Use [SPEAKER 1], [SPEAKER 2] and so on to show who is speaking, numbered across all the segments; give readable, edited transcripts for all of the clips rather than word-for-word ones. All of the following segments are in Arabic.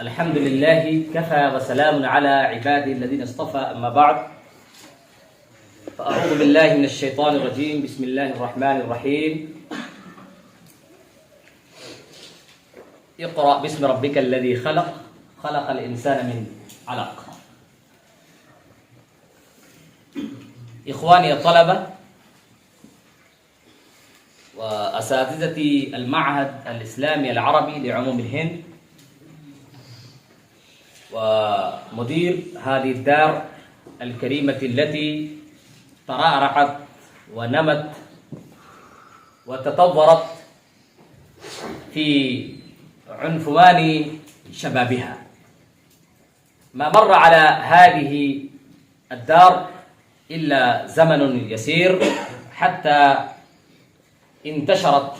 [SPEAKER 1] الحمد لله كفى وسلام على عباده الذين اصطفى، أما بعد، فأعوذ بالله من الشيطان الرجيم. بسم الله الرحمن الرحيم. اقرأ باسم ربك الذي خلق، خلق الإنسان من علق. إخواني الطلبة وأساتذتي المعهد الإسلامي العربي لعموم الهند ومدير هذه الدار الكريمة التي ترعرعت ونمت وتطورت في عنفوان شبابها، ما مر على هذه الدار إلا زمن يسير حتى انتشرت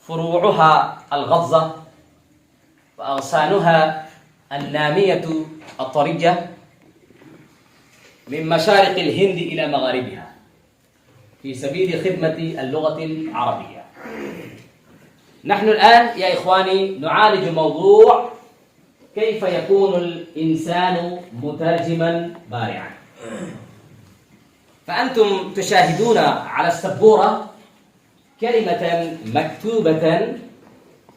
[SPEAKER 1] فروعها الغضة وأغصانها النامية الطرية من مشارق الهند إلى مغاربها في سبيل خدمة اللغة العربية. نحن الآن يا إخواني نعالج موضوع كيف يكون الإنسان مترجما بارعا. فأنتم تشاهدون على السبورة كلمة مكتوبة: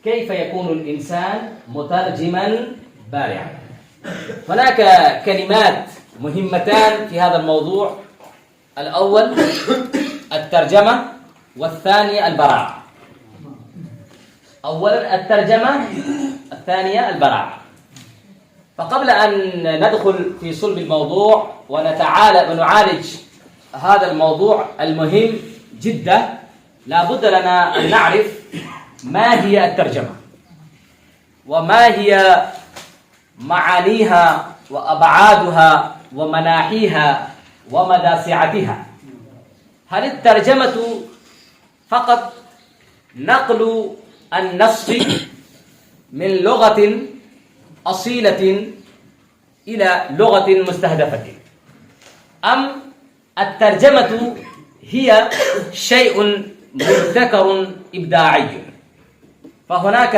[SPEAKER 1] كيف يكون الإنسان مترجما بارعا. هناك كلمات مهمتان في هذا الموضوع: الأول الترجمة، والثانية البراعة. أولا الترجمة، الثانية البراعة. فقبل أن ندخل في صلب الموضوع ونعالج هذا الموضوع المهم جدا، لا بد لنا أن نعرف ما هي الترجمة، وما هي معانيها وأبعادها ومناحيها ومدى سعتها. هل الترجمة فقط نقل النص من لغة أصيلة إلى لغة مستهدفة، أم الترجمة هي شيء مبتكر إبداعي؟ فهناك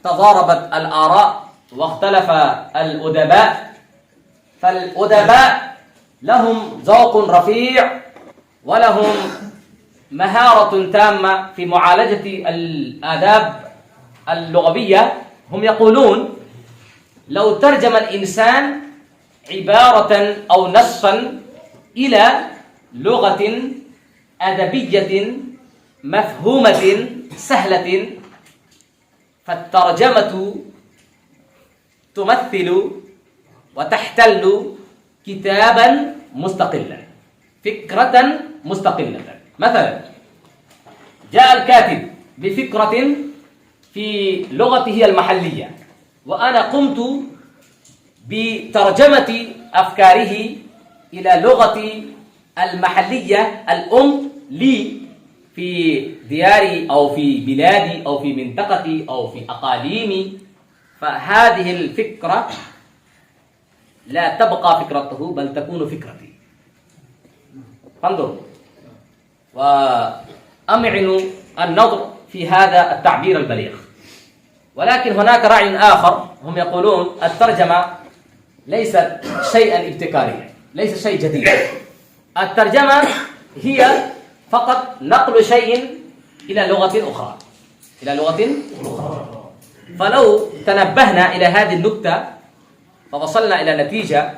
[SPEAKER 1] تضاربت الآراء واختلف الأدباء، فالأدباء لهم ذوق رفيع ولهم مهارة تامة في معالجة الآداب اللغوية. هم يقولون لو ترجم الإنسان عبارة أو نصا إلى لغة أدبية مفهومة سهلة، فالترجمة تمثل وتحتل كتابا مستقلا، فكرة مستقلة. مثلا جاء الكاتب بفكرة في لغته المحلية، وأنا قمت بترجمة أفكاره إلى لغتي المحلية الأم لي في دياري أو في بلادي أو في منطقتي أو في أقاليمي. فهذه الفكرة لا تبقى فكرته بل تكون فكرتي. فانظروا وأمعنوا النظر في هذا التعبير البليغ. ولكن هناك رأي آخر، هم يقولون الترجمة ليست شيئا ابتكاريا، ليس شيء جديد. الترجمة هي فقط نقل شيء إلى لغة أخرى، إلى لغة أخرى. فلو تنبهنا إلى هذه النكتة فوصلنا إلى نتيجة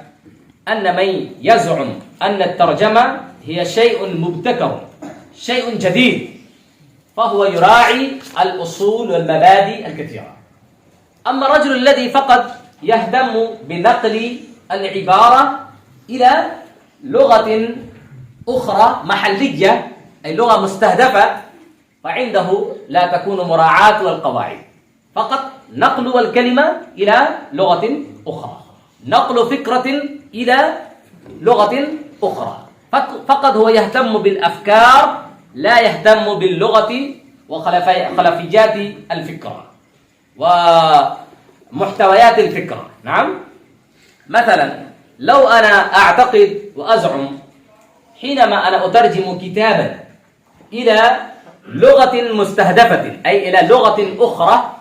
[SPEAKER 1] أن من يزعم أن الترجمة هي شيء مبتكر، شيء جديد، فهو يراعي الأصول والمبادئ الكثيرة. أما الرجل الذي فقط يهتم بنقل العبارة إلى لغة أخرى محلية، أي لغة مستهدفة، فعنده لا تكون مراعاة القواعد، فقط نقل الكلمة إلى لغة أخرى، نقل فكرة إلى لغة أخرى. فقط هو يهتم بالأفكار، لا يهتم باللغة وخلفيات الفكرة ومحتويات الفكرة. نعم، مثلا لو أنا أعتقد وأزعم حينما أنا أترجم كتابا إلى لغة مستهدفة، أي إلى لغة أخرى،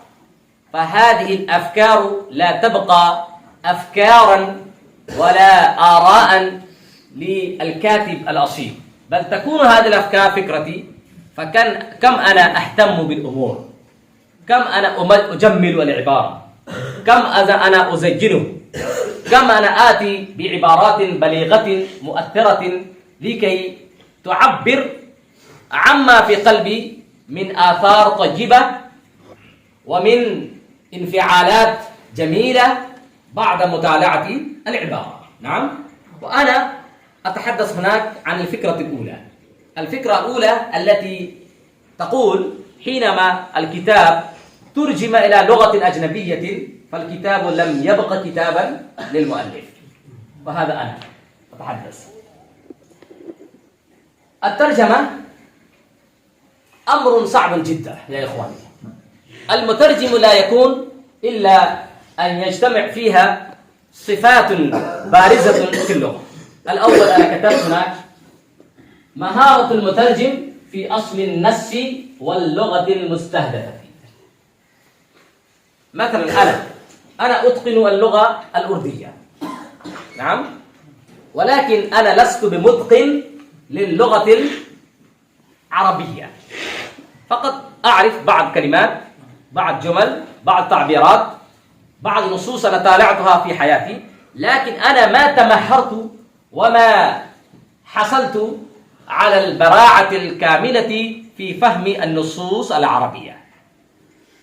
[SPEAKER 1] فهذه الأفكار لا تبقى أفكارا ولا آراء للكاتب الأصيل، بل تكون هذه الأفكار فكرتي. كم أنا أهتم بالأمور، كم أنا أجمل العبارة، كم أنا أزجنه، كم أنا آتي بعبارات بليغة مؤثرة لكي تعبر عما في قلبي من آثار طيبة ومن انفعالات جميلة بعد مطالعة العبارة. نعم. وأنا أتحدث هناك عن الفكرة الأولى. الفكرة الأولى التي تقول حينما الكتاب ترجم إلى لغة أجنبية فالكتاب لم يبق كتابا للمؤلف، وهذا أنا أتحدث. الترجمة أمر صعب جدا يا إخواني. المترجم لا يكون إلا أن يجتمع فيها صفات بارزة في اللغة. الأول أنا كتبت هناك مهارة المترجم في أصل النص واللغة المستهدفة. مثلا أنا أتقن اللغة الأردية، نعم، ولكن أنا لست بمتقن للغة العربية، فقط أعرف بعض كلمات، بعض جمل، بعض تعبيرات، بعض نصوص أنا طالعتها في حياتي، لكن أنا ما تمهرت وما حصلت على البراعة الكاملة في فهم النصوص العربية.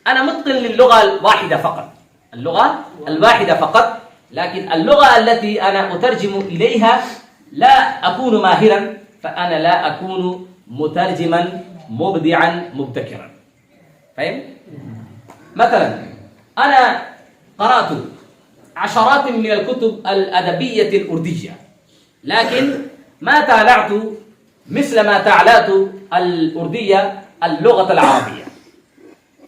[SPEAKER 1] أنا متقن للغة الواحدة فقط، اللغة الواحدة فقط، لكن اللغة التي أنا أترجم إليها لا أكون ماهرا، فأنا لا أكون مترجما مبدعا مبتكرا. فهم؟ مثلا أنا قرأت عشرات من الكتب الأدبية الأردية، لكن ما تالعت مثل ما تالعت الأردية اللغة العربية.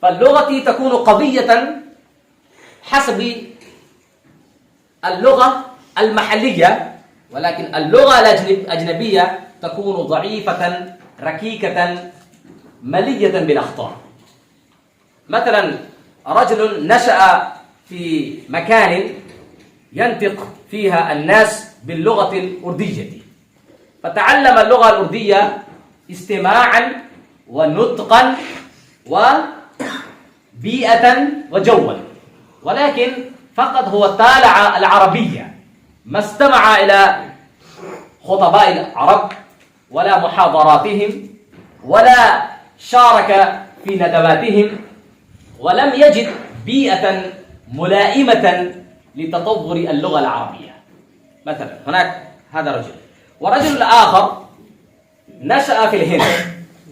[SPEAKER 1] فاللغة تكون قضية حسب اللغة المحلية، ولكن اللغة الأجنبية تكون ضعيفة ركيكة ملية بالأخطاء. مثلا رجل نشأ في مكان ينطق فيها الناس باللغة الأردية، فتعلم اللغة الأردية استماعا ونطقا وبيئة وجوا، ولكن فقط هو طالع العربية، ما استمع إلى خطباء العرب ولا محاضراتهم ولا شارك في ندواتهم، ولم يجد بيئة ملائمة لتطور اللغة العربية. مثلا هناك هذا رجل، ورجل آخر نشأ في الهند،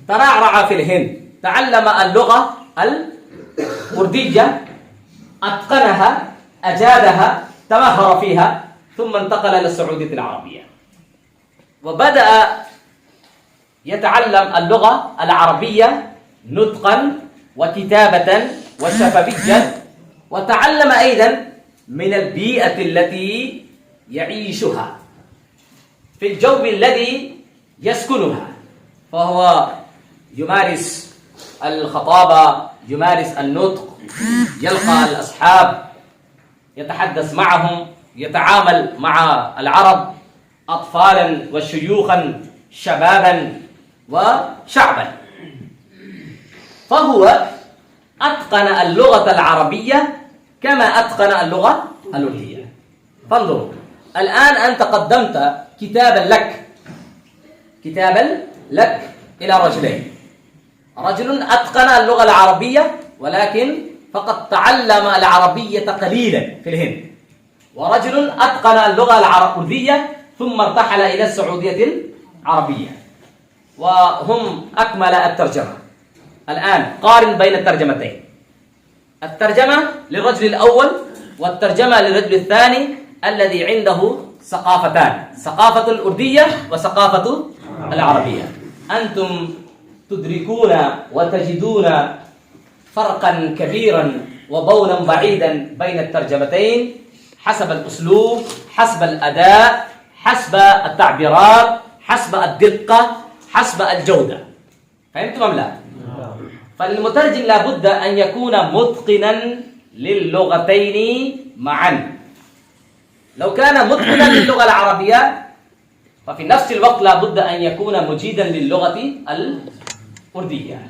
[SPEAKER 1] ترعرع في الهند، تعلم اللغة الأردية، أتقنها، أجادها، تمهر فيها، ثم انتقل إلى السعودية العربية وبدأ يتعلم اللغة العربية نطقا وكتابة وشفويا، وتعلم أيضا من البيئة التي يعيشها في الجو الذي يسكنها، فهو يمارس الخطابة، يمارس النطق، يلقى الأصحاب، يتحدث معهم، يتعامل مع العرب أطفالا وشيوخا، شبابا وشعبا، فهو أتقن اللغة العربية كما أتقن اللغة الأردية. فانظروا الآن أنت قدمت كتابا لك إلى رجلين، رجل أتقن اللغة العربية ولكن فقط تعلم العربية قليلا في الهند، ورجل أتقن اللغة الأردية ثم ارتحل إلى السعودية العربية، وهم أكمل الترجمة. الآن قارن بين الترجمتين، الترجمة للرجل الأول والترجمة للرجل الثاني الذي عنده ثقافتان، ثقافة الأردية وثقافة العربية. أنتم تدركون وتجدون فرقا كبيرا وبونا بعيدا بين الترجمتين حسب الأسلوب، حسب الأداء، حسب التعبيرات، حسب الدقة، حسب الجودة. فهمتم أم لا؟ فالمترجم لابد أن يكون متقنا للغتين معا. لو كان متقنا للغة العربية ففي نفس الوقت لا بد أن يكون مجيدا للغة الأردية.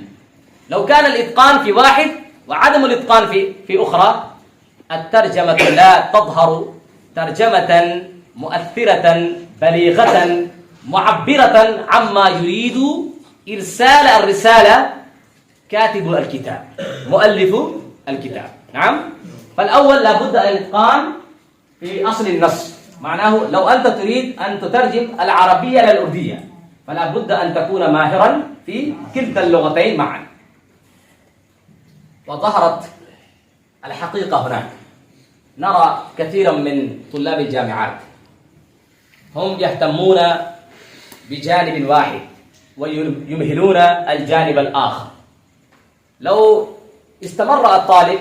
[SPEAKER 1] لو كان الإتقان في واحد وعدم الإتقان في أخرى الترجمة لا تظهر ترجمة مؤثرة بليغة معبرة عما يريد إرسال الرسالة كاتب الكتاب مؤلف الكتاب. نعم. فالأول لا بد الإتقان في أصل النص، معناه لو أنت تريد أن تترجم العربية إلى الأردية فلا بد أن تكون ماهرا في كلتا اللغتين معا. وظهرت الحقيقة هناك، نرى كثيرا من طلاب الجامعات هم يهتمون بجانب واحد ويمهلون الجانب الآخر. لو استمر الطالب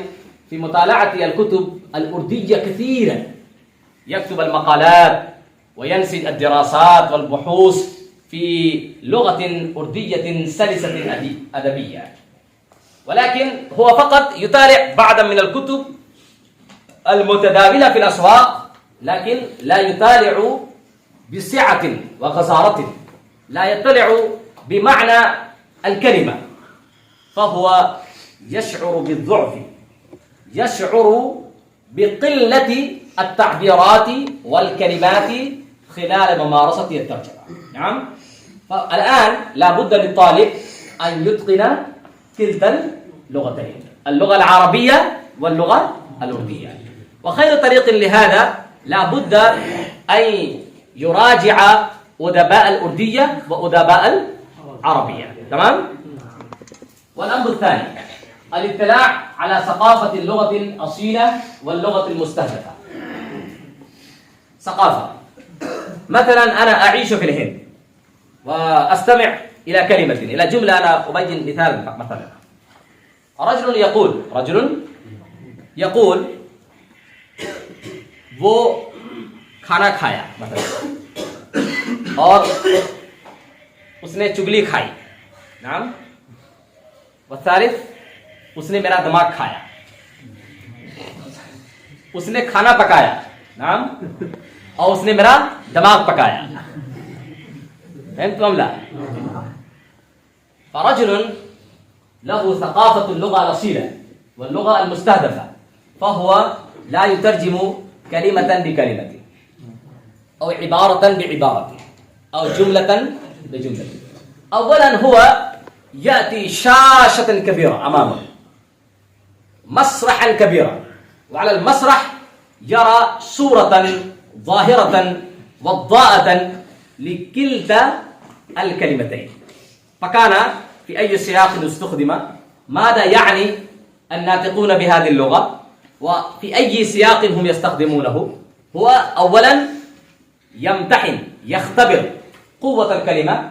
[SPEAKER 1] في مطالعة الكتب الأردية كثيرا، يكتب المقالات وينسج الدراسات والبحوث في لغة أردية سلسة أدبية، ولكن هو فقط يطالع بعضا من الكتب المتداولة في الأسواق، لكن لا يطالع بسعة وغزارة، لا يطلع بمعنى الكلمة، فهو يشعر بالضعف، يشعر بقلة التعبيرات والكلمات خلال ممارسة الترجمة. نعم. فالآن لا بد للطالب أن يتقن كلتا اللغتين، اللغة العربية واللغة الأردية. وخير طريق لهذا لا بد أن يراجع أدباء الأردية وأدباء العربية. تمام. والأمر الثاني الاطلاع على ثقافة اللغة الأصيلة واللغة المستهدفة. ثقافة، مثلا أنا أعيش في الهند وأستمع إلى كلمة، إلى جملة، أنا أبين مثال. مثلا رجل يقول वो खाना खाया मतलब, और उसने चुगली खाई। नाम। वसारिफ, उसने मेरा दिमाग खाया। उसने खाना पकाया। नाम। और उसने मेरा दिमाग पकाया। فهمتم لا؟ فرجل له ثقافة اللغة الأصيلة واللغة المستهدفة، فهو لا يترجم كلمة بكلمة أو عبارة بعبارة أو جملة بجملة. أولا هو يأتي شاشة كبيرة أمامه، مسرحا كبيرا، وعلى المسرح يرى صورة ظاهرة وضاءة لكلتا الكلمتين، فكان في أي سياق استخدم، ماذا يعني الناطقون بهذه اللغة، وفي أي سياق هم يستخدمونه. هو أولا يمتحن، يختبر قوة الكلمة،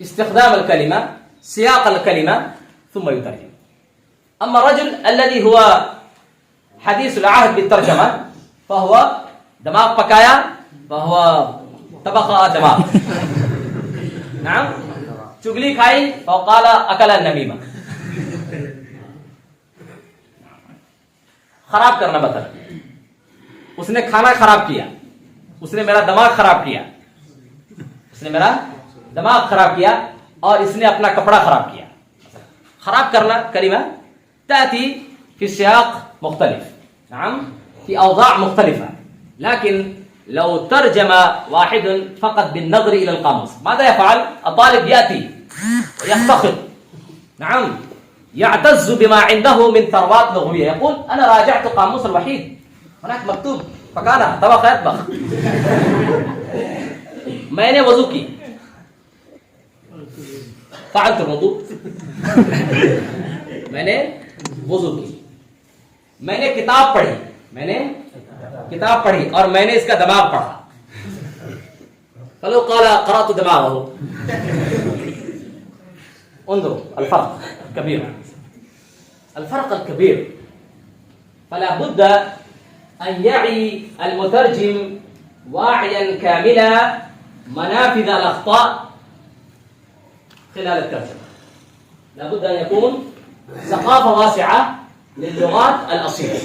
[SPEAKER 1] استخدام الكلمة، سياق الكلمة، ثم يترجم. أما الرجل الذي هو حديث العهد بالترجمة فهو دماغ بكايا، فهو طبخ دماغ. نعم. चुगली खाई और काला अकला नमीमा, खराब करना बता। उसने खाना खराब किया, उसने मेरा दिमाग खराब किया, उसने मेरा दिमाग खराब किया, और इसने अपना कपड़ा खराब किया। खराब करना कलिमा تأتي في سياق مختلف، نعم، في أوضاع مختلفة. لكن لو ترجم واحد فقط بالنظر إلى القاموس ماذا يفعل؟ الطالب يأتي يفتخر، نعم، يعتز بما عنده من ثروات لغوية، يقول أنا راجعت قاموس الوحيد هناك مكتوب فكان طبخ يطبخ، मैंने वजू की فعلت الوضوء، मैंने वजू की, मैंने किताब पढ़ी और मैंने इसका दिमाग पढ़ा। فلو قال قرأت دماغه انظروا الفرق الكبير. فلا بد أن يعي المترجم واعيا كاملا منافذ الأخطاء خلال الترجمة. لا بد أن يكون ثقافة واسعة للغات الأصيلة.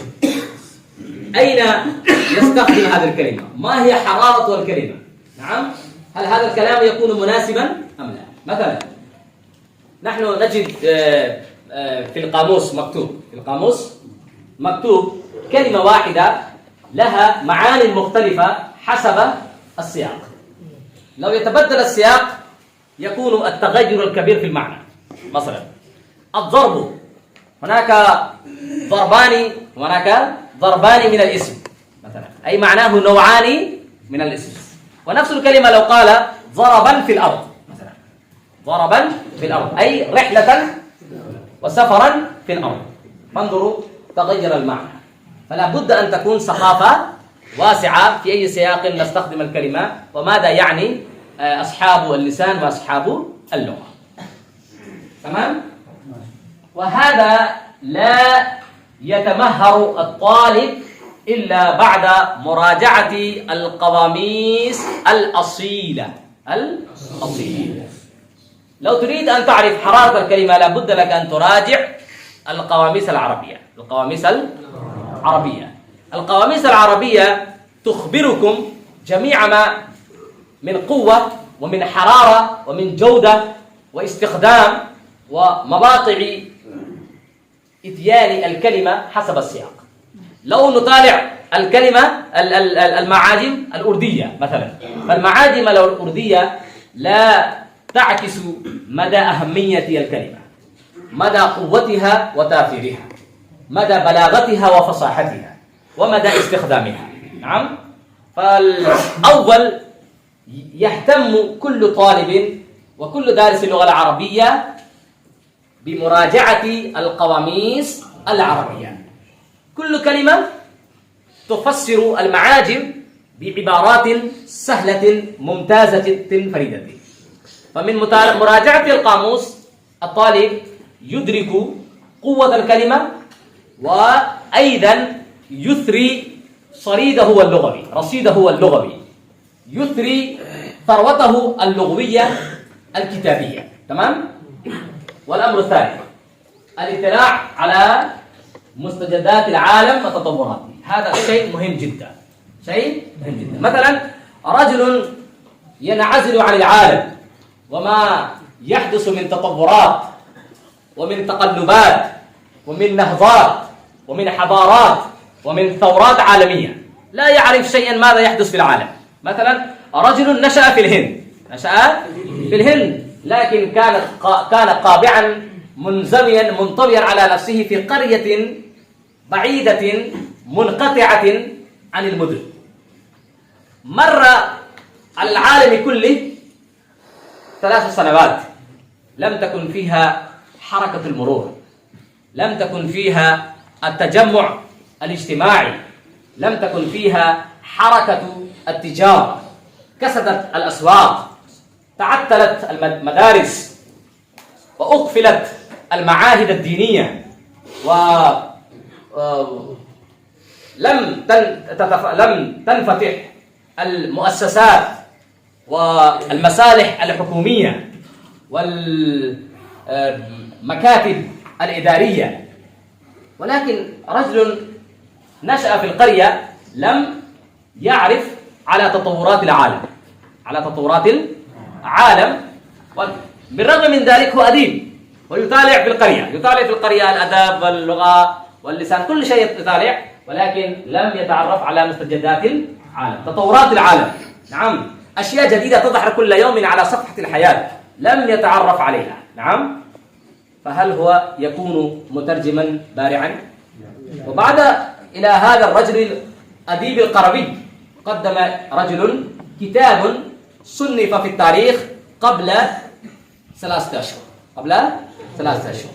[SPEAKER 1] أين يستخدم هذه الكلمة؟ ما هي حرارة الكلمة؟ نعم، هل هذا الكلام يكون مناسبا أم لا؟ مثلا نحن نجد في القاموس مكتوب كلمة واحدة لها معاني مختلفة حسب السياق. لو يتبدل السياق يكون التغير الكبير في المعنى. مثلا الضرب، هناك ضربان من الاسم مثلا، أي معناه نوعان من الاسم. ونفس الكلمة لو قال ضربا في الأرض مثلا، ضربا في الأرض أي رحلة وسفرا في الأرض، فانظروا تغير المعنى. فلا بد أن تكون ثقافة واسعة في أي سياق نستخدم الكلمة، وماذا يعني أصحاب اللسان وأصحاب اللغة. تمام؟ وهذا لا يتمهر الطالب إلا بعد مراجعة القواميس الأصيلة. لو تريد أن تعرف حرارة الكلمة لابد لك أن تراجع القواميس العربية تخبركم جميع ما من قوة ومن حرارة ومن جودة واستخدام ومواقع إتيان الكلمة حسب السياق. لو نطالع الكلمة المعاجم الأردية مثلا، فالمعاجم الأردية لا تعكس مدى أهمية الكلمة، مدى قوتها وتأثيرها، مدى بلاغتها وفصاحتها، ومدى استخدامها. نعم، فالأول يهتم كل طالب وكل دارس اللغة العربية بمراجعة القواميس العربية. كل كلمة تفسر المعاجم بعبارات سهلة ممتازة فريدة. فمن مراجعة القاموس الطالب يدرك قوة الكلمة، وأيضا يثري رصيده اللغوي، يثري ثروته اللغوية الكتابية. تمام؟ والأمر الثاني الاطلاع على مستجدات العالم وتطوراته. هذا شيء مهم جدا. مثلا رجل ينعزل عن العالم وما يحدث من تطورات ومن تقلبات ومن نهضات ومن حضارات ومن ثورات عالمية، لا يعرف شيئا ماذا يحدث في العالم. مثلا رجل نشأ في الهند لكن كان قابعا منزويا منطويا على نفسه في قرية بعيدة منقطعة عن المدن. مر على العالم كله 3 سنوات لم تكن فيها حركة المرور، لم تكن فيها التجمع الاجتماعي، لم تكن فيها حركة التجارة، كسدت الأسواق، تعطلت المدارس، وأقفلت المعاهد الدينية، لم تنفتح المؤسسات والمصالح الحكومية والمكاتب الإدارية. ولكن رجل نشأ في القرية لم يعرف على تطورات العالم، بالرغم من ذلك هو أديب ويطالع في القرية الأدب واللغة واللسان، كل شيء يطالع، ولكن لم يتعرف على مستجدات العالم، تطورات العالم. نعم، أشياء جديدة تظهر كل يوم على صفحة الحياة لم يتعرف عليها. نعم، فهل هو يكون مترجما بارعا؟ وبعد إلى هذا الرجل الأديب القروي قدم رجل كتاب صنف في التاريخ قبل 3 أشهر،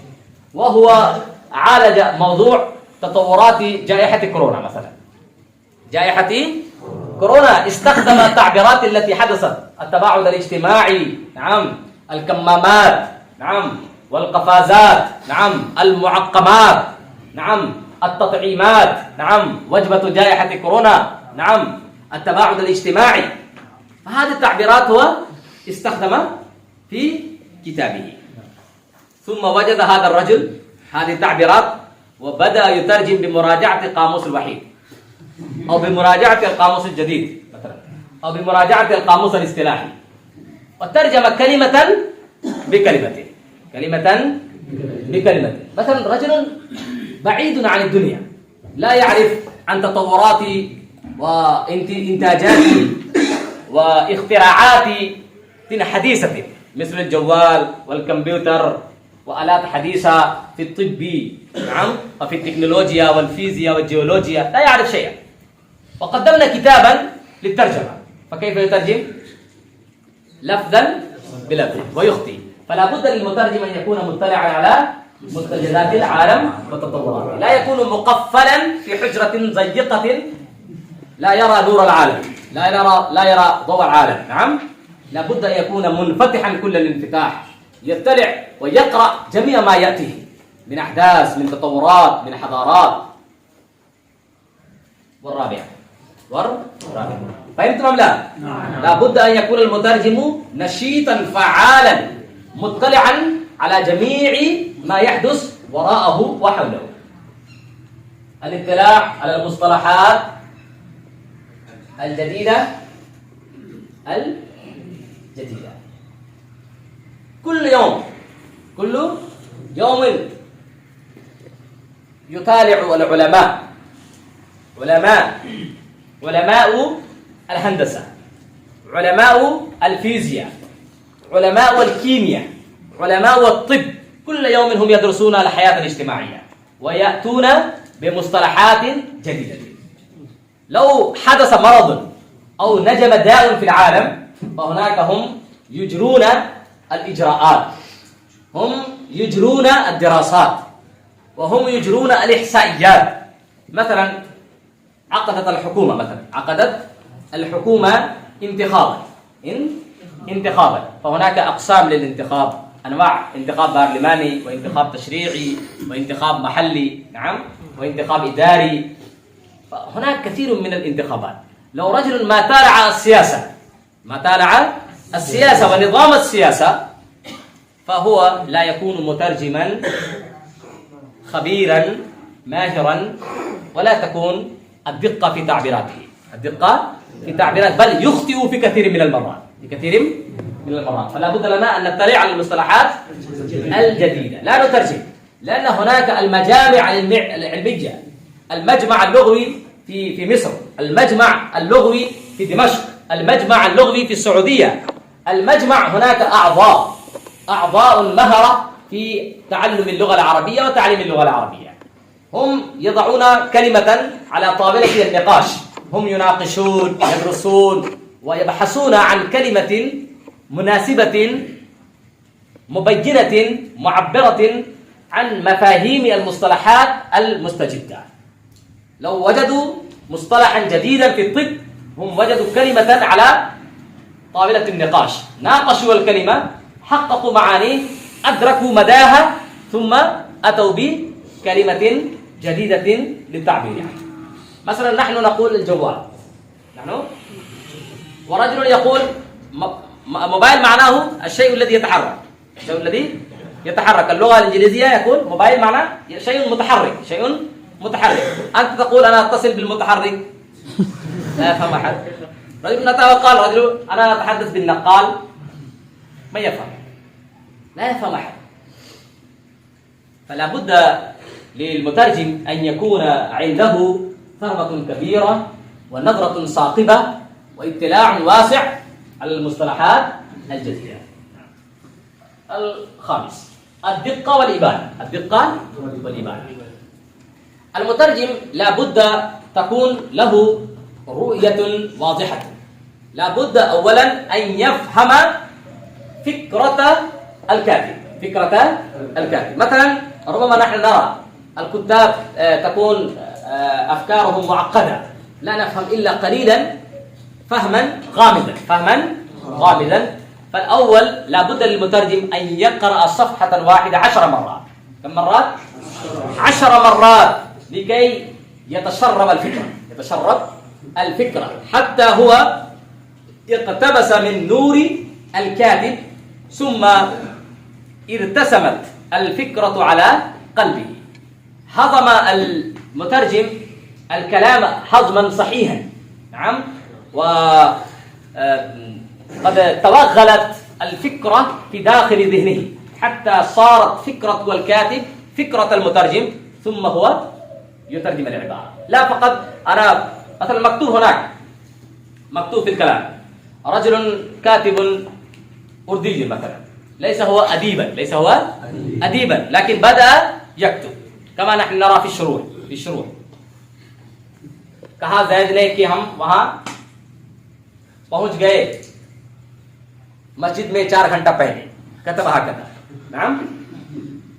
[SPEAKER 1] وهو عالج موضوع تطورات جائحة كورونا. مثلا جائحة كورونا استخدم التعبيرات التي حدثت: التباعد الاجتماعي، نعم، الكمامات، نعم، والقفازات، نعم، المعقمات، نعم، التطعيمات، نعم، وجبة جائحة كورونا، نعم، التباعد الاجتماعي. فهذه التعبيرات هو استخدم في كتابه. ثم وجد هذا الرجل هذه التعبيرات وبدأ يترجم بمراجعة قاموس الوحيد. أو بمراجعة القاموس الجديد مثلا، أو بمراجعة القاموس الاصطلاحي، وترجم كلمة بكلمة، كلمة بكلمة. مثلا رجل بعيد عن الدنيا، لا يعرف عن تطورات وإنتاجات واختراعات حديثة مثل الجوال والكمبيوتر وآلات حديثة في الطب، نعم، وفي التكنولوجيا والفيزياء والجيولوجيا، لا يعرف شيئا. وقدمنا كتابا للترجمة، فكيف يترجم؟ لفظا بلفظ ويخطئ. فلا بد للمترجم أن يكون مطلعا على مستجدات العالم وتطوراته، لا يكون مقفلا في حجرة ضيقة لا يرى نور العالم، لا يرى ضوء العالم. نعم، لا بد أن يكون منفتحا كل الانفتاح، يطلع ويقرأ جميع ما يأتيه من أحداث، من تطورات، من حضارات. والرابعة فهمتم أم لا؟ لا بد أن يكون المترجم نشيطا فعالا مطلعا على جميع ما يحدث وراءه وحوله. الاطلاع على المصطلحات الجديدة كل يوم يطالع العلماء، علماء الهندسة، علماء الفيزياء، علماء الكيمياء، علماء الطب، كل يوم هم يدرسون الحياة الاجتماعية ويأتون بمصطلحات جديدة. لو حدث مرض أو نجم داء في العالم فهناك هم يجرون الإجراءات، هم يجرون الدراسات، وهم يجرون الإحصائيات. مثلا عقدت الحكومة انتخابا، فهناك أقسام للانتخاب، أنواع: انتخاب برلماني، وانتخاب تشريعي، وانتخاب محلي، نعم، وانتخاب إداري. فهناك كثير من الانتخابات. لو رجل ما تابع السياسة ونظام السياسة فهو لا يكون مترجما خبيرا ماهرا، ولا تكون الدقة في تعبيراته، بل يخطئ في كثير من المرات. فلا بد لنا أن نطلع على المصطلحات الجديدة، لا نترجم، لأن هناك المجامع العلمية، المجمع اللغوي في مصر، المجمع اللغوي في دمشق، المجمع اللغوي في السعودية. المجمع هناك أعضاء مهرة في تعلم اللغة العربية وتعليم اللغة العربية. هم يضعون كلمة على طاولة النقاش، هم يناقشون، يدرسون، ويبحثون عن كلمة مناسبة مبينة معبرة عن مفاهيم المصطلحات المستجدة. لو وجدوا مصطلحا جديدا في الطب هم وجدوا كلمة على طاولة النقاش، ناقشوا الكلمة، حققوا معانيه، أدركوا مداها، ثم أتوا بكلمة جديدة للتعبير عنه. مثلا نحن نقول الجوال، ورجل يقول موبايل معناه الشيء الذي يتحرك، اللغة الإنجليزية يقول موبايل معناه شيء متحرك، أنت تقول أنا أتصل بالمتحرك، لا يفهم أحد. رجل قال رجل أنا أتحدث بالنقال، ما يفهم، لا يفهم أحد. فلا بد للمترجم أن يكون عنده ثروة كبيرة ونظرة صاقبة واطلاع واسع على المصطلحات الجديدة. الخامس الدقة والإبانة. المترجم لا بد تكون له رؤية واضحة. لا بد أولا أن يفهم فكرة الكاتب. مثلا ربما نحن نرى الكتاب تكون أفكارهم معقدة، لا نفهم إلا قليلا فهما غامضا. فالأول لا بد للمترجم أن يقرأ صفحة واحدة 10 مرات. كم مرات؟ 10 مرات، لكي يتشرب الفكرة حتى هو اقتبس من نور الكاتب، ثم ارتسمت الفكرة على قلبه. هضم المترجم الكلام هضما صحيحا. نعم. وقد توغلت الفكرة في داخل ذهنه حتى صارت فكرة الكاتب فكرة المترجم، ثم هو يترجم العبارة. لا فقط أنا مثلا مكتوب هناك، مكتوب في الكلام رجل كاتب أردي مثلا، ليس هو أديبا، لكن بدأ يكتب كما نحن نرى في الشروح. कहा जैद ने कि हम वहां पहुंच गए मस्जिद में 4 घंटा पहले, كتب هكذا. نعم.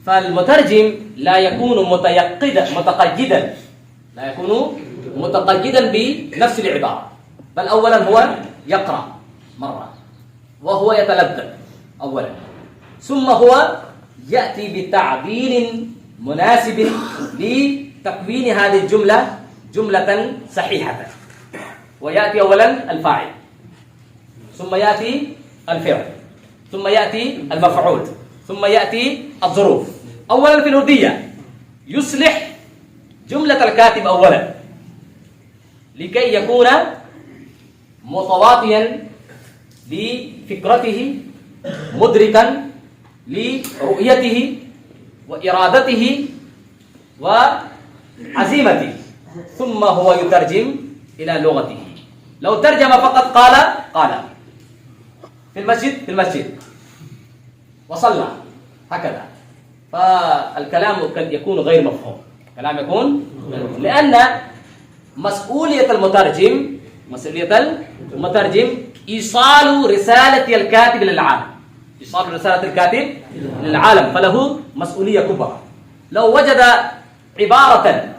[SPEAKER 1] فالمترجم لا يكون متقيدا بنفس العبارة، بل أولا هو يقرأ مرة وهو يتلذذ أولا، ثم هو يأتي بتعبير مناسب لتكوين هذه الجملة جملة صحيحة. ويأتي أولا الفاعل، ثم يأتي الفعل، ثم يأتي المفعول، ثم يأتي الظروف. أولا في الأردية يصلح جملة الكاتب أولا لكي يكون متواطئا لفكرته، مدركا لرؤيته وإرادته وعزيمته، ثم هو يترجم إلى لغته. لو ترجم فقط قال في المسجد وصلى هكذا، فالكلام قد يكون غير مفهوم. الكلام يكون لأن مسؤولية المترجم إيصال رسالة الكاتب للعالم، فله مسؤولية كبرى. لو وجد عبارة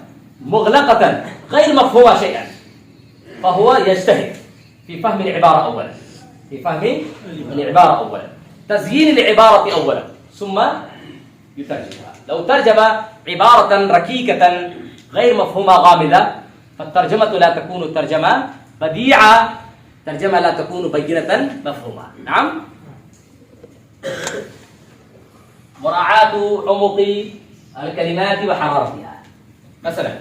[SPEAKER 1] مغلقة غير مفهومة شيئا فهو يجتهد في فهم العبارة أولا، تزيين العبارة أولا، ثم يترجمها. لو ترجم عبارة ركيكة غير مفهومة غامضة فالترجمة لا تكون ترجمة بديعة، ترجمة لا تكون بينة مفهومة. نعم. مراعاة عمق الكلمات وحرارتها. مثلا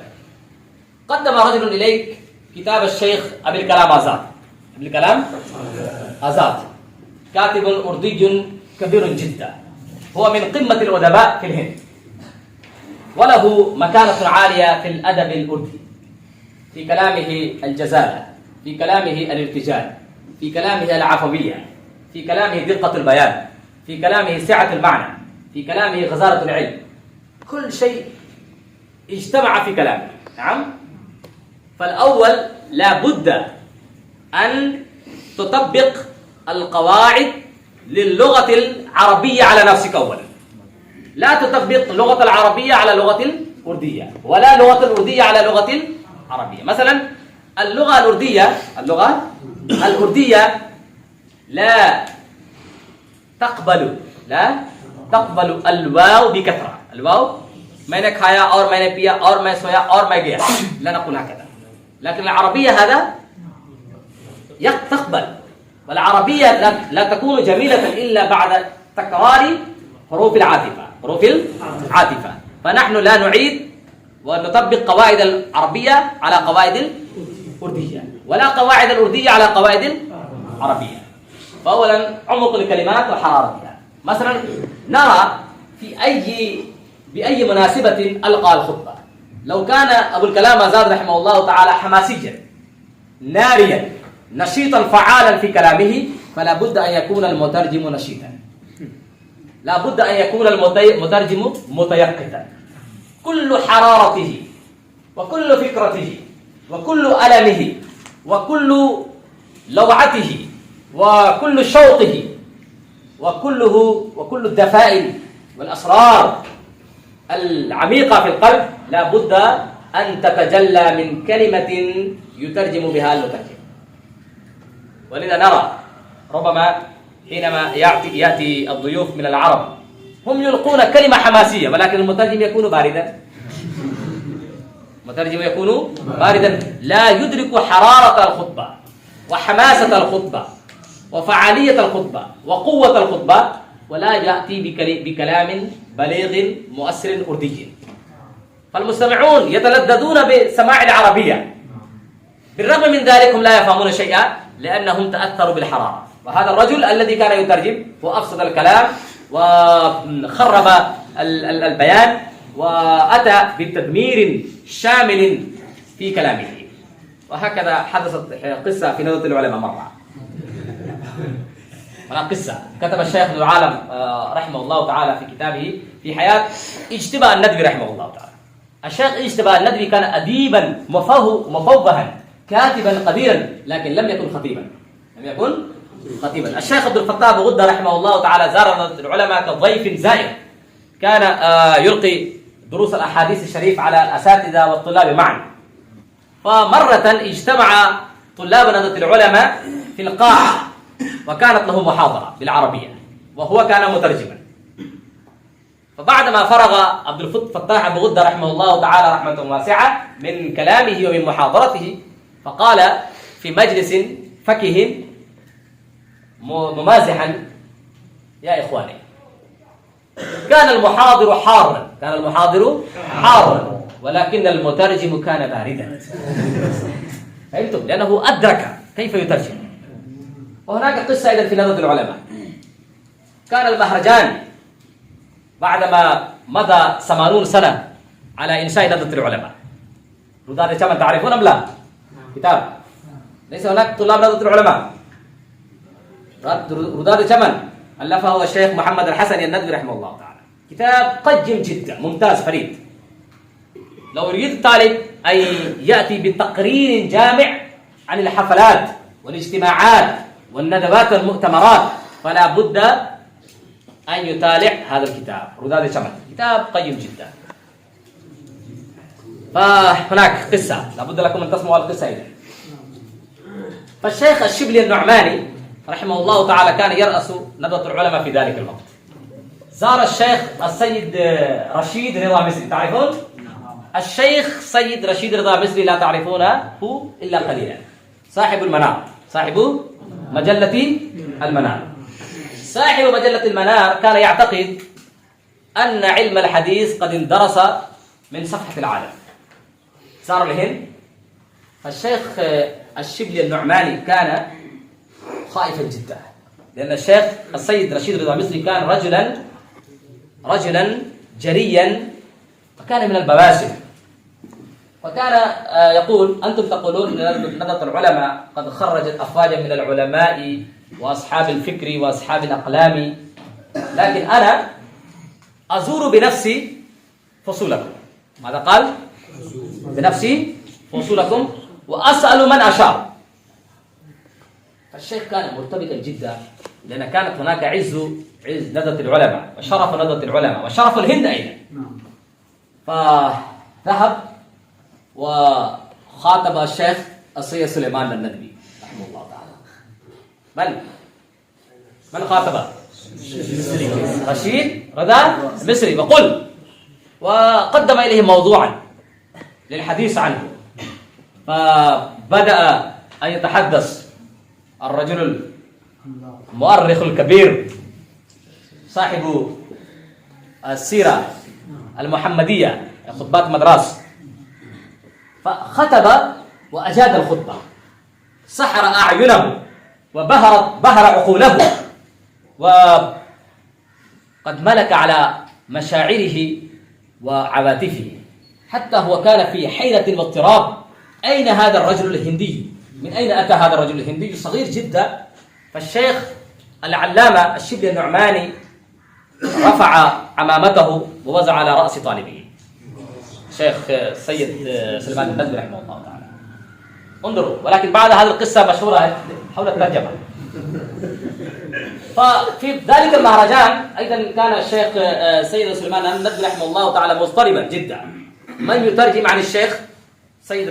[SPEAKER 1] قدم رجل إليك كتاب الشيخ أبي الكلام آزاد، كاتب أردي كبير جدا، هو من قمة الأدباء في الهند، وله مكانة عالية في الأدب الأردي، في كلامه الجزالة، في كلامه الارتجال، في كلامه العفوية، في كلامه دقة البيان، في كلامه سعة المعنى، في كلامه غزارة العلم، كل شيء اجتمع في كلامه. نعم. فالأول لا بد أن تطبق القواعد للغة العربية على نفسك أولا، لا تطبق اللغة العربية على لغة الأردية، ولا لغة الأردية على لغة العربية. مثلا اللغة الأردية لا تقبل الواو بكثرة. الواو मैंने खाया और मैंने पिया और मैं सोया और मैं गया، لا نقول هكذا. لكن العربية هذا تقبل، والعربية لا تكون جميلة إلا بعد تكرار حروف العاطفة. فنحن لا نعيد ونطبق قواعد العربية على قواعد الأردية، ولا قواعد الأردية على قواعد العربية. فأولا عمق الكلمات وحرارتها. مثلا نرى بأي مناسبة ألقى الخطبة. لو كان أبو الكلام آزاد رحمه الله تعالى حماسيا ناريا نشيطا فعالا في كلامه، فلا بد أن يكون المترجم نشيطا، لا بد أن يكون المترجم متيقظا. كل حرارته وكل فكرته وكل ألمه وكل لوعته وكل شوقه وكل الدفائن والأسرار العميقة في القلب لا بد أن تتجلى من كلمة يترجم بها المترجم. ولذا نرى ربما حينما يأتي الضيوف من العرب هم يلقون كلمة حماسية، ولكن المترجم يكون باردا، لا يدرك حرارة الخطبة وحماسة الخطبة وفعالية الخطبة وقوة الخطبة، ولا يأتي بكلام بليغ مؤثر أردي. فالمستمعون يتلذذون بسماع العربية، بالرغم من ذلك هم لا يفهمون شيئا لأنهم تأثروا بالحرارة. وهذا الرجل الذي كان يترجم وأفسد الكلام وخرب البيان وأتى بتدمير شامل في كلامه. وهكذا حدثت قصة في نهضة العلماء مرة. قصة كتب الشيخ ابن العالم رحمه الله تعالى في كتابه في حياة اجتباء الندوي رحمه الله تعالى. الشيخ اجتباء الندوي كان أديبا مفوها كاتبا قديرا، لكن لم يكن خطيبا. الشيخ عبد الفتاح أبو غدة رحمه الله تعالى زار العلماء كضيف زائر، كان يلقي دروس الأحاديث الشريف على الأساتذة والطلاب معا. فمرة اجتمع طلاب نهضة العلماء في القاعة وكانت له محاضرة بالعربية وهو كان مترجما. فبعدما فرغ عبد الفتاح أبو غدة رحمه الله تعالى رحمة واسعة من كلامه ومن محاضرته، فقال في مجلس فكه ممازحا: يا إخواني، كان المحاضر حارا ولكن المترجم كان باردا. فهمتم؟ لأنه أدرك كيف يترجم. وهناك قصة أيضا في نهضة العلماء. كان المهرجان بعدما مضى 80 سنة على إنشاء نهضة العلماء. روداد شمن تعرفون أم لا؟ كتاب ليس هناك طلاب نهضة العلماء. روداد شمن ألفه الشيخ محمد الحسني الندوي رحمه الله تعالى. كتاب قيم جدا ممتاز فريد. لو يريد الطالب أن يأتي بتقرير جامع عن الحفلات والاجتماعات والندوات والمؤتمرات فلا بد أن يطالع هذا الكتاب روداد شمل. كتاب قيم جدا. فهناك قصة لابد لكم أن تسمعوا القصة إذن. فالشيخ الشبلي النعماني رحمه الله تعالى كان يرأس نهضة العلماء في ذلك الوقت. زار الشيخ السيد رشيد رضا مصري، تعرفون؟ الشيخ سيد رشيد رضا مصري لا تعرفونه إلا قليلا. صاحب المنار، صاحب مجلة المنار. صاحب مجلة المنار كان يعتقد أن علم الحديث قد اندرس من صفحة العالم. زار الهند. فالشيخ الشبلي النعماني كان خائفا جدا، لأن الشيخ السيد رشيد رضا مصري كان رجلا جريا وكان من البواسل. وكان يقول: أنتم تقولون أن نهضة العلماء قد خرجت أفواجا من العلماء وأصحاب الفكر وأصحاب الأقلام، لكن أنا أزور بنفسي فصولكم. ماذا قال؟ بنفسي فصولكم وأسأل من أشار. فالشيخ كان مرتبطا جدا، لأن كانت هناك عز نهضة العلماء وشرف نهضة العلماء وشرف الهند أيضا. فذهب وخاطب الشيخ السيد سليمان الندوي رحمه الله تعالى. من خاطبه؟ رشيد رضا مصري. وقدم إليه موضوعا للحديث عنه. فبدأ أن يتحدث الرجل المؤرخ الكبير صاحب السيرة المحمدية خطبات مدراس، فخطب وأجاد الخطبة، سحر أعينه وبهر عقوله، وقد ملك على مشاعره وعواطفه، حتى هو كان في حيرة واضطراب. أين هذا الرجل الهندي؟ من أين أتى هذا الرجل الهندي صغير جدا؟ فالشيخ العلامة الشبلي النعماني رفع عمامته ووزع على رأس طالبه الشيخ السيد سليمان الندوي رحمه الله تعالى. انظروا. ولكن بعد هذه القصة مشهورة حول الترجمة. ففي ذلك المهرجان أيضا كان الشيخ سيد سليمان الندوي رحمه الله تعالى مضطربا جدا. من يترجم عن الشيخ سيد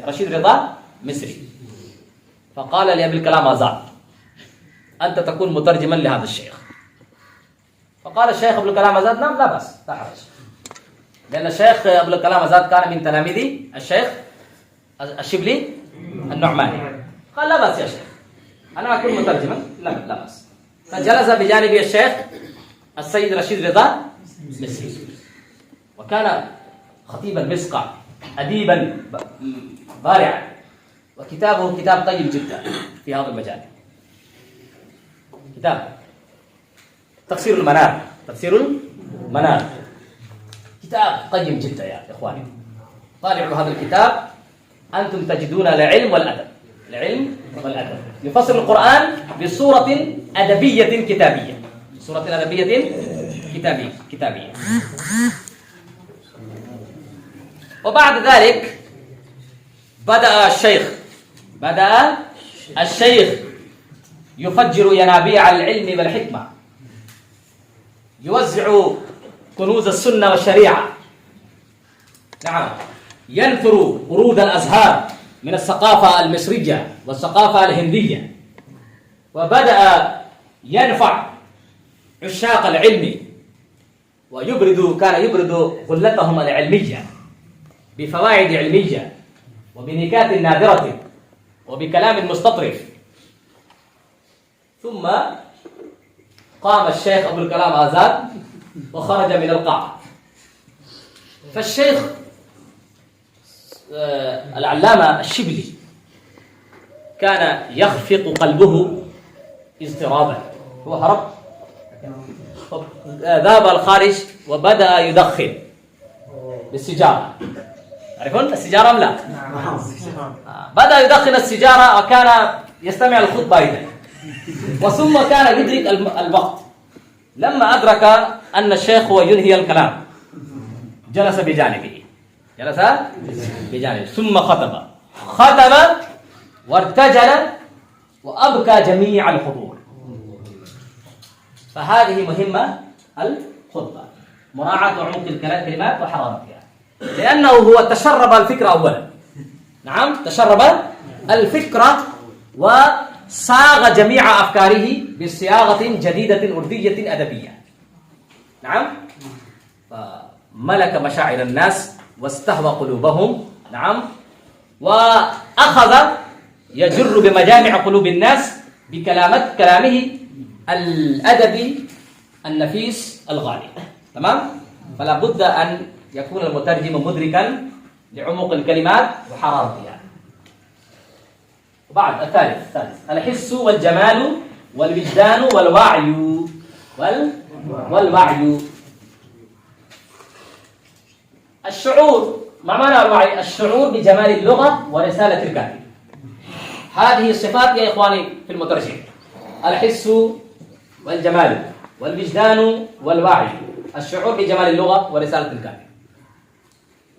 [SPEAKER 1] رشيد رضا مصري. فقال لأبي الكلام آزاد: أنت تكون مترجما لهذا الشيخ. فقال الشيخ أبو الكلام آزاد: نعم لا بأس، لا حرج. لأن الشيخ أبو الكلام آزاد كان من تلاميذ الشيخ الشبلي النعماني. قال: لا بأس يا شيخ، أنا أكون مترجما، لا بأس. فجلس بجانب الشيخ السيد رشيد رضا مصري. وكان خطيبا مسقع أديبا بارعا، وكتابه كتاب طيب جدا في هذا المجال. كتاب تفسير المنار، تفسير المنار كتاب قيم جدا يا إخواني. طالعوا هذا الكتاب أنتم تجدون العلم والأدب، العلم والأدب. يفسر القرآن بصورة أدبية كتابية، صورة أدبية كتابية. وبعد ذلك بدأ الشيخ يفجر ينابيع العلم والحكمة، يوزع كنوز السنة والشريعة، نعم، ينثر ورود الأزهار من الثقافة المصرية والثقافة الهندية، وبدأ ينفع عشاق العلم كان يبرد غلتهم العلمية بفوائد علمية وبنكات نادرة وبكلام مستطرف. ثم قام الشيخ أبو الكلام آزاد وخرج من القاعة. فالشيخ العلامة الشبلي كان يخفق قلبه اضطرابا، هو هرب، ذهب الخارج وبدأ يدخن بالسيجارة. تعرفون السيجارة أم لا؟ بدأ يدخن السيجارة وكان يستمع الخطبة أيضا، وثم كان يدرك الوقت. لما أدرك أن الشيخ هو ينهي الكلام جلس بجانبه ثم خطب وارتجل وأبكى جميع الحضور. فهذه مهمة الخطبة، مراعاة عمق الكلمات وحرارتها، لأنه هو تشرب الفكرة أولا، نعم، تشرب الفكرة وصاغ جميع أفكاره بصياغة جديدة أردية أدبية، نعم، فملك مشاعر الناس واستهوى قلوبهم، نعم، وأخذ يجر بمجامع قلوب الناس بكلامه الأدبي النفيس الغالي، تمام. فلا بد أن يكون المترجم مدركا لعمق الكلمات وحرارتها. وبعد الثالث الحس والجمال والوجدان والوعي. الشعور، ما معنى الوعي؟ الشعور بجمال اللغة ورسالة الكاتب. هذه الصفات يا إخواني في المترجم: الحس والجمال والوجدان والوعي، الشعور بجمال اللغة ورسالة الكاتب.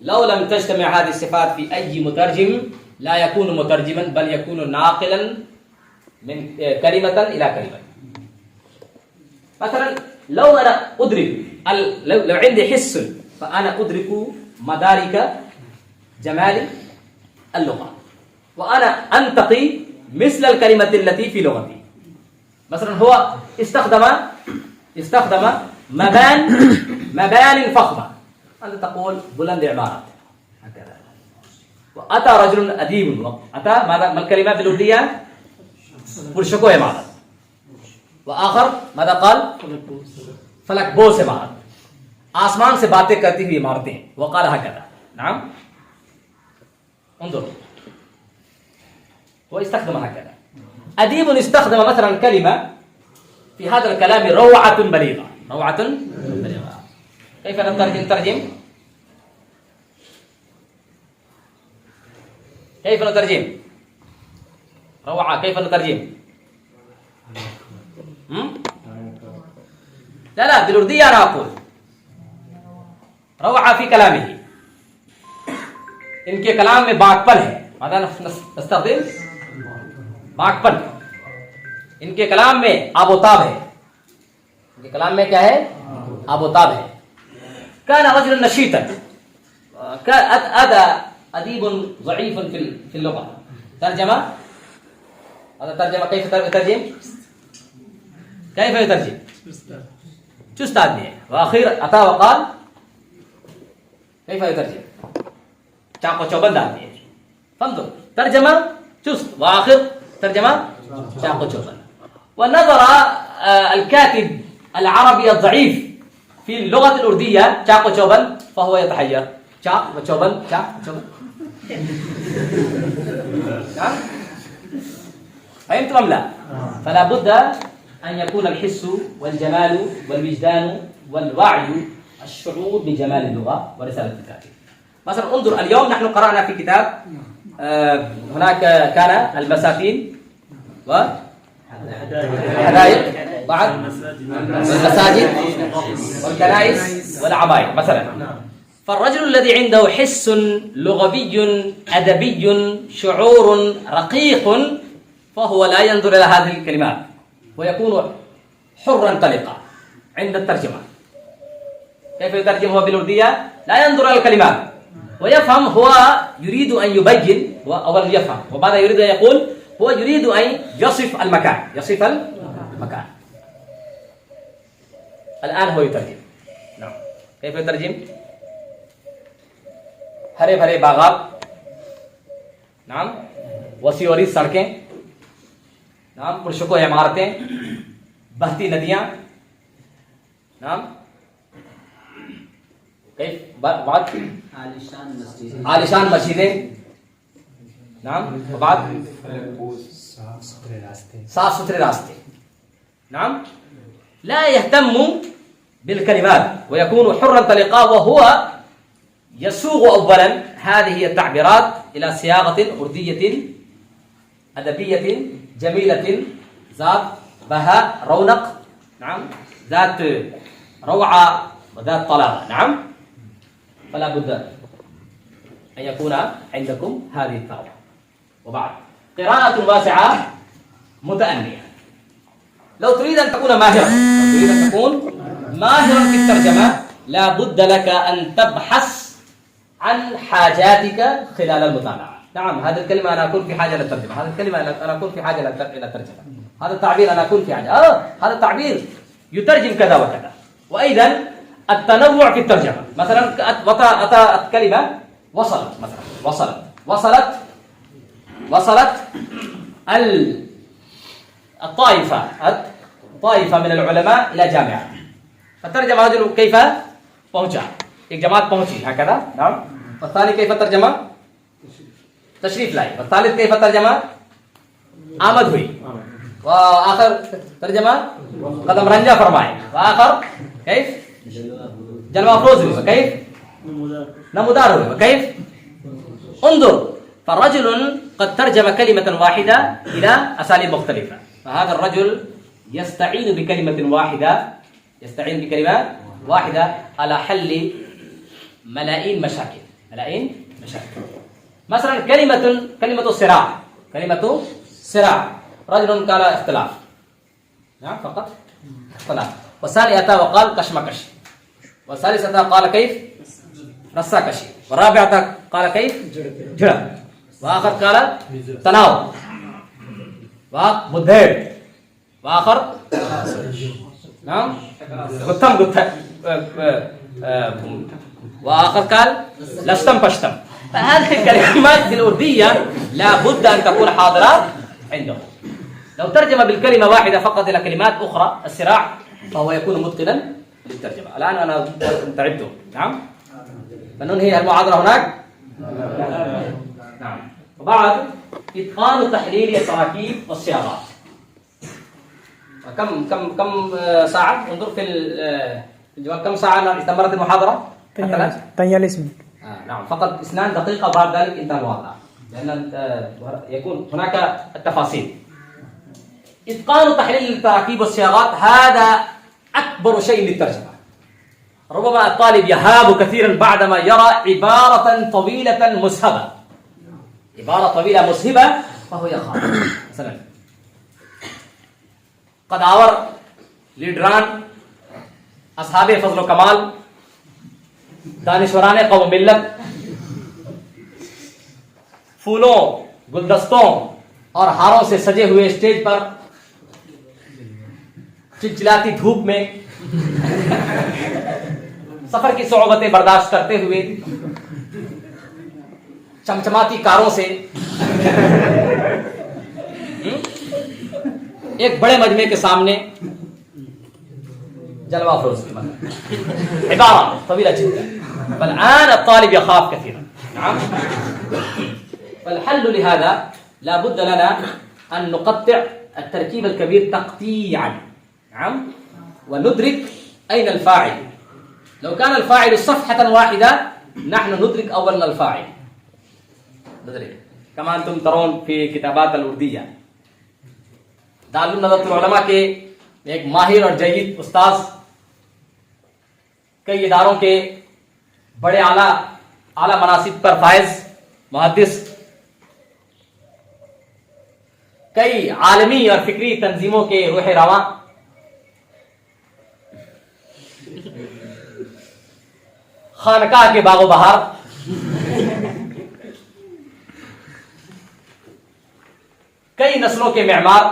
[SPEAKER 1] لو لم تجتمع هذه الصفات في أي مترجم لا يكون مترجما، بل يكون ناقلا من كلمة إلى كلمة. مثلا لو أنا أدرك، لو عندي حس فأنا أدرك مدارك جمال اللغة، وأنا أنتقي مثل الكلمة التي في لغتي. مثلا هو استخدم مبان فخمة، أنت تقول بلند عمارة هكذا. وأتى رجل أديب، أتى ما الكلمات الأردية؟ पुरुषों इमारत. आखिर मादा काल फलकबोस इमारत, आसमान से बातें करती हुई इमारतें. वकाल हकदा नाम انظروا واستخدم هكذا. أديب استخدم مثلا كلمة في هذا الكلام روعة بليغة. روعة بليغة كيف نترجم؟ كيف نترجم روعة؟ كيف نترجم؟ لا بالأردية أنا أقول روعة في كلامه. इनके कलाम में बागपन है. मादा नस्तखदिम बागपन. इनके कलाम में आबोताब है. इनके कलाम में क्या है? आबोताब है. كان رجلا نشيطا. هذا أديب ضعيف في اللغة. ترجمة هذا ترجمة كيف يترجم؟ كيف يترجم؟ चुस्त आदमी है. وأخير أتى وقال كيف يترجم؟ चाको चौबंद आदमी है. فانظر ترجمة चुस्त وآخر ترجمة चाको चौबंद. ونظر الكاتب العربي الضعيف في اللغة الأردية चाको चौबंद فهو يتحير. चाक व चौबन चाक चौबन فهمتم أم لا؟ فلا بد أن يكون الحس والجمال والوجدان والوعي الشعور بجمال اللغة ورسالة الكاتب. مثلا انظر اليوم نحن قرأنا في كتاب هناك كان المساتين والحدائق بعد المساجد والكنائس والعبايد مثلا. فالرجل الذي عنده حس لغوي أدبي شعور رقيق فهو لا ينظر إلى هذه الكلمات ويكون حرا طلقا عند الترجمة. كيف يترجم هو بالأردية؟ لا ينظر إلى الكلمات ويفهم هو يريد أن يبين أولا يفهم وبعد يريد أن يقول هو يريد أن يصف المكان الآن هو يترجم. نعم كيف يترجم؟ हरे भरे बागात नाम वसीवरी सड़कें नाम पुरुषों इमारतें बहती नदियां नाम कई बात आलिशान मस्जिदें नाम बात साफ सुथरे रास्ते नाम لا يهتم بالكلمات ويكون حرا طلقا وهو يسوغ أولا هذه التعبيرات إلى صياغة أردية أدبية جميلة ذات بهاء رونق نعم ذات روعة وذات طلاقة نعم. فلا بد أن يكون عندكم هذه الثروة. وبعد قراءة واسعة متأنية. لو تريد أن تكون ماهرا في الترجمة لا بد لك أن تبحث عن حاجاتك خلال المطالعة. نعم هذه الكلمة أنا أكون في حاجة للترجمة، هذه الكلمة أنا أكون في حاجة إلى الترجمة، هذا التعبير أنا أكون في حاجة هذا التعبير يترجم كذا وكذا. وأيضا التنوع في الترجمة مثلا أتى كلمة وصلت مثلا وصلت الطائفة من العلماء إلى جامعة فترجم رجل كيف पहुंचा एक जमात पहुंची هكذا نعم. والثاني كيف ترجمة تشريف लाई والثالث كيف ترجمة आमद हुई وآخر ترجمة कदम रंजा फरमाए وآخر كيف जलवा अफरोज हुई كيف नमूदार हुई كيف. انظر فالرجل قد ترجم كلمة واحدة إلى أساليب مختلفة فهذا الرجل يستعين بكلمة واحدة على حل ملايين مشاكل. مثلا كلمة صراع رجل قال اختلاف نعم فقط اختلاف والثاني أتى وقال كشمكش والثالث أتى قال كيف رساكشي والرابع أتى قال كيف جرى وآخر قال تناوب ومدهر وآخر نعم غتم وآخر قال لستم پشتم. فهذه الكلمات بالأردية لا بد أن تكون حاضرة عنده. لو ترجم بالكلمة واحدة فقط إلى كلمات أخرى الصراع فهو يكون متقنا للترجمة. الآن أنا تعبت نعم فننهي المحاضرة هناك نعم. وبعد إتقان تحليل التراكيب والصياغات. كم ساعة؟ انظر في الجواب كم ساعة استمرت المحاضرة؟
[SPEAKER 2] 43 منت.
[SPEAKER 1] نعم فقط 2 دقيقة بعد ذلك انتهى الوضع لأن يكون هناك التفاصيل. إتقان تحليل التراكيب والصياغات هذا أكبر شيء للترجمة. ربما الطالب يهاب كثيرا بعدما يرى عبارة طويلة مسهبة فهو يخاف. مثلا قداور लीडरान असहाबे फजल कमाल दानिशवरान कौम मिल्लत फूलों गुलदस्तों और हारों से सजे हुए स्टेज पर चिलचिलाती धूप में सफर की सोबतें बर्दाश्त करते हुए चमचमाती कारों से एक बड़े मजमे के सामने जलवा अफरोज की इबारत तवीला जिद्दन فالآن الطالب يخاف كثيرا. نعم. فالحل لهذا لا بد لنا أن نقطع التركيب الكبير تقطيعا. نعم. وندرك أين الفاعل. لو كان الفاعل صفحة واحدة نحن ندرك أولا الفاعل. ندرك كما أنتم ترون في كتابات الأردية. दारुल नज़र उलमा के एक माहिर और जयीद उस्ताद, कई इदारों के बड़े आला मनासिब पर फायज मुहद्दिस, कई आलमी और फिक्री तंजीमों के रूह रवां, खानकाह के बागो बहार, कई नस्लों के मेहमान,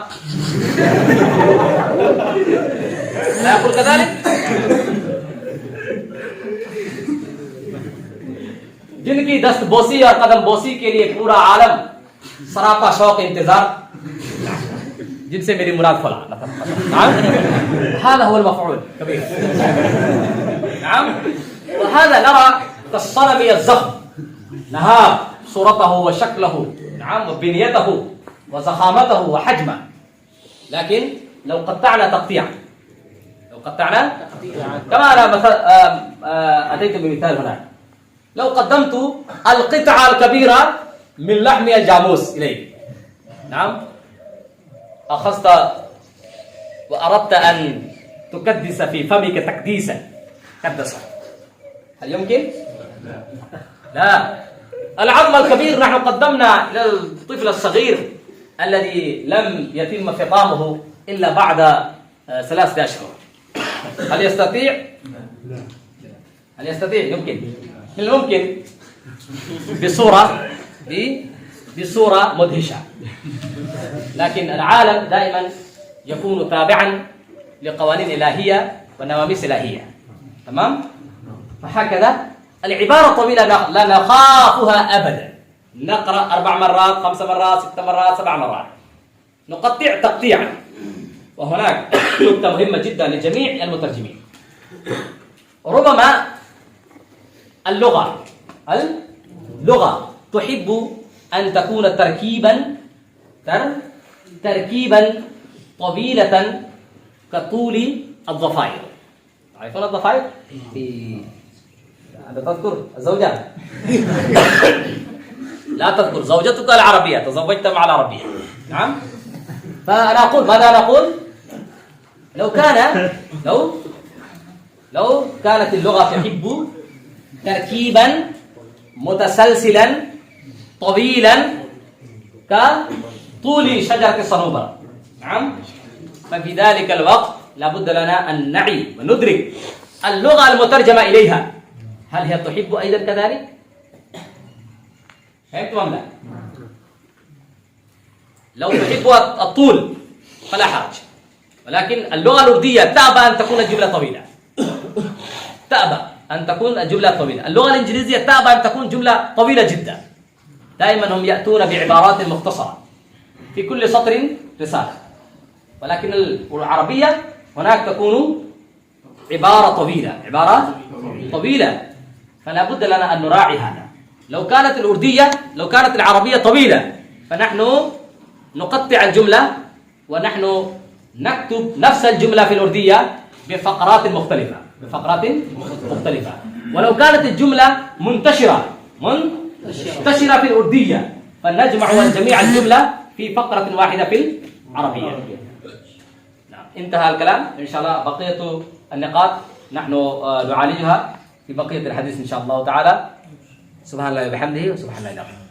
[SPEAKER 1] जिनकी दस्तबोसी और कदम बोसी के लिए पूरा आलम सरापा शौक इंतजार, जिनसे मेरी मुराद फला هذا هو المفعول كبير. نعم. وهذا نرى كالصنم الزخم، نهار صورته وشكله، نعم، وبنيته وزخامته وحجمه. لكن لو قطعنا تقطيعا، كما أنا أتيت بمثال هنا، لو قدمت القطعة الكبيرة من لحم الجاموس إليك، نعم، أخذت وأردت أن تكدس في فمك تكديسا، كدسا، هل يمكن؟ لا. العظم الكبير نحن قدمنا للطفل الصغير الذي لم يتم فطامه إلا بعد 3 أشهر. هل يستطيع؟ هل يستطيع؟ يمكن. من الممكن بصورة مدهشة. لكن العالم دائما يكون تابعا لقوانين إلهية ونواميس إلهية. تمام؟ فهكذا العبارة طويلة لا نخافها أبدا. نقرأ 4 مرات 5 مرات 6 مرات 7 مرات، نقطع تقطيعا. وهناك نقطة مهمة جدا لجميع المترجمين، ربما اللغة تحب أن تكون تركيبا طويلة كطول الضفائر. تعرفون الضفائر؟ أنت تذكر الزوجة؟ لا تذكر زوجتك العربية، تزوجت مع العربية. نعم. فأنا أقول ماذا نقول؟ لو كانت اللغة تحب تركيبا متسلسلا طويلا كطول شجرة الصنوبر، نعم، ففي ذلك الوقت لابد لنا أن نعي وندرك اللغة المترجمة إليها هل هي تحب أيضا كذلك؟ فهمتم أم لا؟ لو تحب الطول فلا حرج، ولكن اللغة الأردية تأبى أن تكون الجملة طويلة، اللغة الإنجليزية تأبى أن تكون جملة طويلة جدا. دائما هم يأتون بعبارات مختصرة في كل سطر رسالة، ولكن العربية هناك تكون عبارة طويلة، فلا بد لنا أن نراعي هذا. لو كانت العربية طويلة فنحن نقطع الجملة ونحن نكتب نفس الجملة في الأردية بفقرات مختلفة. ولو كانت الجملة منتشرة في الأردية فنجمع جميع الجملة في فقرة واحدة في العربية. نعم. انتهى الكلام. إن شاء الله بقية النقاط نحن نعالجها في بقية الحديث إن شاء الله تعالى. سبحان الله وبحمده وسبحان الله العظيم.